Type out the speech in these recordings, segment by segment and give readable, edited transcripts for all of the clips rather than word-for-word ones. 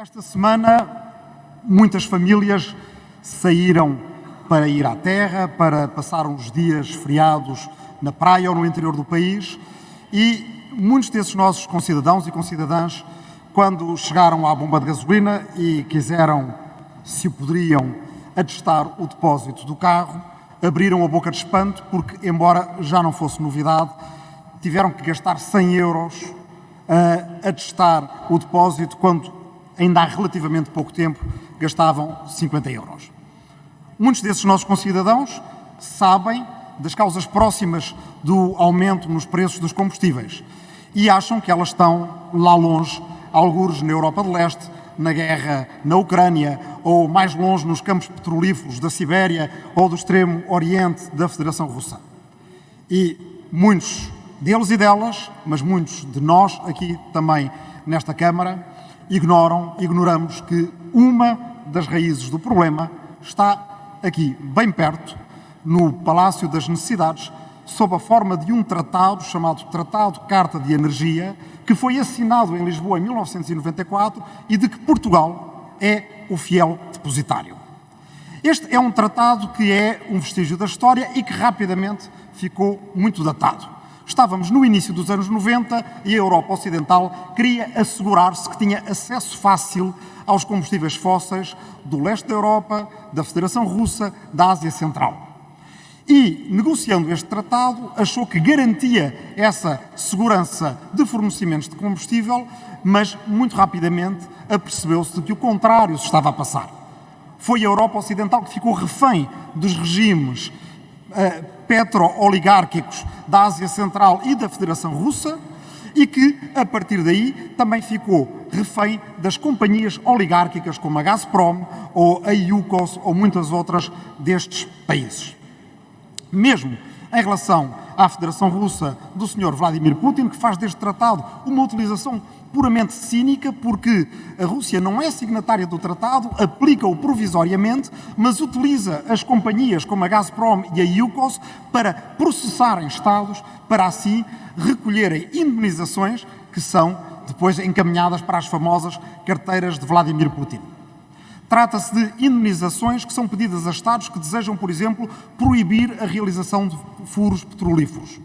Esta semana, muitas famílias saíram para ir à terra, para passar uns dias feriados na praia ou no interior do país e muitos desses nossos concidadãos e concidadãs, quando chegaram à bomba de gasolina e quiseram, se o poderiam, atestar o depósito do carro, abriram a boca de espanto porque, embora já não fosse novidade, tiveram que gastar 100 euros a atestar o depósito quando ainda há relativamente pouco tempo gastavam 50 euros. Muitos desses nossos concidadãos sabem das causas próximas do aumento nos preços dos combustíveis e acham que elas estão lá longe, algures na Europa de Leste, na guerra na Ucrânia ou mais longe nos campos petrolíferos da Sibéria ou do extremo oriente da Federação Russa. E muitos deles e delas, mas muitos de nós aqui também nesta Câmara, ignoramos que uma das raízes do problema está aqui, bem perto, no Palácio das Necessidades, sob a forma de um tratado chamado Tratado Carta de Energia, que foi assinado em Lisboa em 1994 e de que Portugal é o fiel depositário. Este é um tratado que é um vestígio da história e que rapidamente ficou muito datado. Estávamos no início dos anos 90 e a Europa Ocidental queria assegurar-se que tinha acesso fácil aos combustíveis fósseis do leste da Europa, da Federação Russa, da Ásia Central. E, negociando este tratado, achou que garantia essa segurança de fornecimentos de combustível, mas muito rapidamente apercebeu-se de que o contrário se estava a passar. Foi a Europa Ocidental que ficou refém dos regimes petro-oligárquicos da Ásia Central e da Federação Russa e que, a partir daí, também ficou refém das companhias oligárquicas como a Gazprom ou a Yukos ou muitas outras destes países. Mesmo em relação à Federação Russa do Sr. Vladimir Putin, que faz deste tratado uma utilização puramente cínica, porque a Rússia não é signatária do tratado, aplica-o provisoriamente, mas utiliza as companhias como a Gazprom e a Yukos para processarem Estados, para assim recolherem indemnizações que são depois encaminhadas para as famosas carteiras de Vladimir Putin. Trata-se de indemnizações que são pedidas a Estados que desejam, por exemplo, proibir a realização de furos petrolíferos.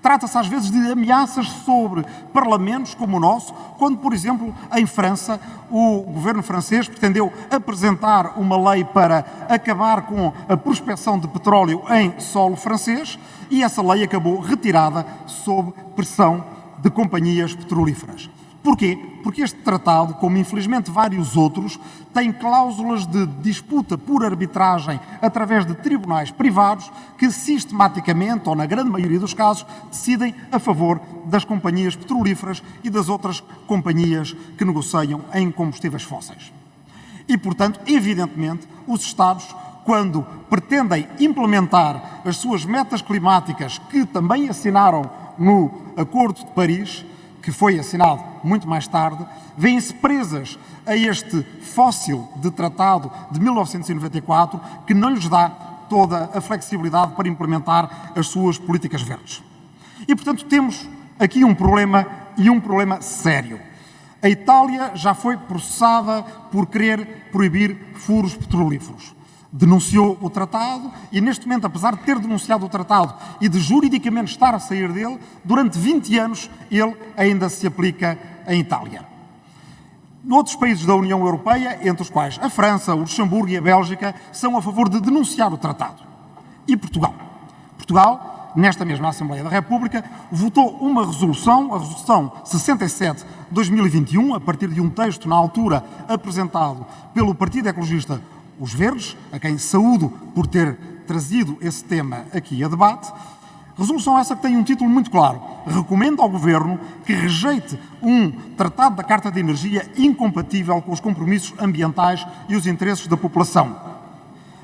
Trata-se às vezes de ameaças sobre parlamentos como o nosso, quando, por exemplo, em França, o governo francês pretendeu apresentar uma lei para acabar com a prospecção de petróleo em solo francês e essa lei acabou retirada sob pressão de companhias petrolíferas. Porquê? Porque este tratado, como infelizmente vários outros, tem cláusulas de disputa por arbitragem através de tribunais privados que sistematicamente, ou na grande maioria dos casos, decidem a favor das companhias petrolíferas e das outras companhias que negociam em combustíveis fósseis. E, portanto, evidentemente, os Estados, quando pretendem implementar as suas metas climáticas, que também assinaram no Acordo de Paris, que foi assinado muito mais tarde, vêm-se presas a este fóssil de tratado de 1994 que não lhes dá toda a flexibilidade para implementar as suas políticas verdes. E, portanto, temos aqui um problema e um problema sério. A Itália já foi processada por querer proibir furos petrolíferos. Denunciou o tratado e, neste momento, apesar de ter denunciado o tratado e de juridicamente estar a sair dele, durante 20 anos ele ainda se aplica em Itália. Outros países da União Europeia, entre os quais a França, o Luxemburgo e a Bélgica, são a favor de denunciar o tratado. E Portugal? Portugal, nesta mesma Assembleia da República, votou uma resolução, a Resolução 67/2021, a partir de um texto, na altura, apresentado pelo Partido Ecologista Os Verdes, a quem saúdo por ter trazido esse tema aqui a debate. Resolução essa que tem um título muito claro. Recomenda ao Governo que rejeite um tratado da Carta de Energia incompatível com os compromissos ambientais e os interesses da população.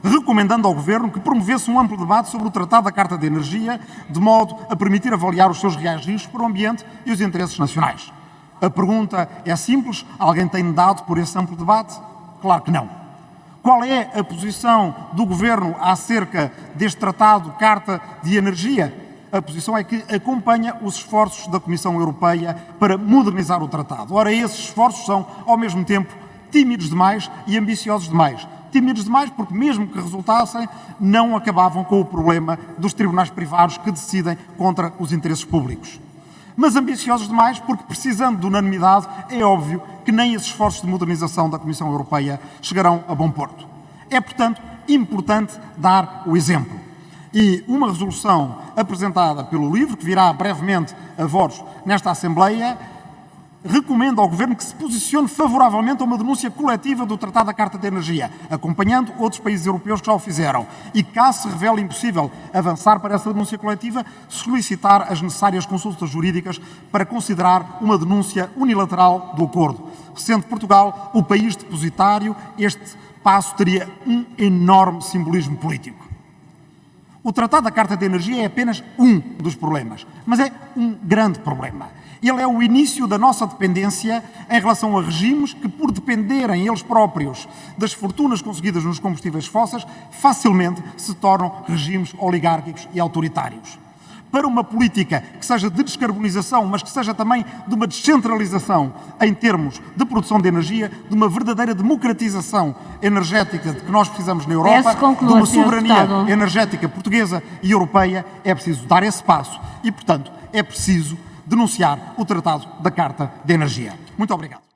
Recomendando ao Governo que promovesse um amplo debate sobre o tratado da Carta de Energia, de modo a permitir avaliar os seus reais riscos para o ambiente e os interesses nacionais. A pergunta é simples. Alguém tem dado por esse amplo debate? Claro que não. Qual é a posição do Governo acerca deste tratado, Carta de Energia? A posição é que acompanha os esforços da Comissão Europeia para modernizar o tratado. Ora, esses esforços são, ao mesmo tempo, tímidos demais e ambiciosos demais. Tímidos demais porque, mesmo que resultassem, não acabavam com o problema dos tribunais privados que decidem contra os interesses públicos. Mas ambiciosos demais porque, precisando de unanimidade, é óbvio que nem esses esforços de modernização da Comissão Europeia chegarão a bom porto. É, portanto, importante dar o exemplo. E uma resolução apresentada pelo LIVRE, que virá brevemente a votos nesta Assembleia, recomenda ao Governo que se posicione favoravelmente a uma denúncia coletiva do Tratado da Carta de Energia, acompanhando outros países europeus que já o fizeram. E caso se revele impossível avançar para essa denúncia coletiva, solicitar as necessárias consultas jurídicas para considerar uma denúncia unilateral do acordo. Sendo Portugal o país depositário, este passo teria um enorme simbolismo político. O Tratado da Carta de Energia é apenas um dos problemas, mas é um grande problema. Ele é o início da nossa dependência em relação a regimes que, por dependerem eles próprios das fortunas conseguidas nos combustíveis fósseis, facilmente se tornam regimes oligárquicos e autoritários. Para uma política que seja de descarbonização, mas que seja também de uma descentralização em termos de produção de energia, de uma verdadeira democratização energética de que nós precisamos na Europa, de uma soberania energética portuguesa e europeia, é preciso dar esse passo e, portanto, é preciso denunciar o Tratado da Carta de Energia. Muito obrigado.